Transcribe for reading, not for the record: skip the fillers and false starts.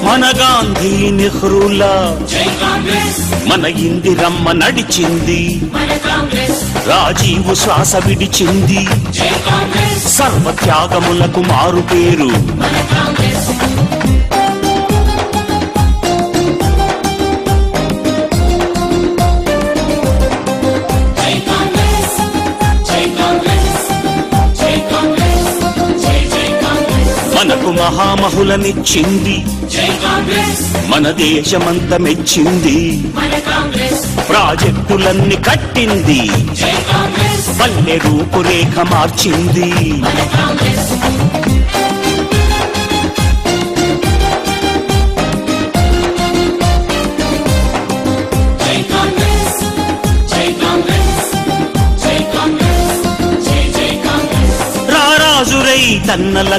మన గాంధీ నెహ్రూలా మన ఇందిరమ్మ నడిచింది, రాజీవ్ శ్వాస విడిచింది, సర్వత్యాగములకు మారు పేరు మనకు మహామహులనిచ్చింది, మన దేశమంత మెచ్చింది, ప్రాజెక్టులన్నీ కట్టింది, పల్లె రూపురేఖ మార్చింది. రారాజురై తన్నల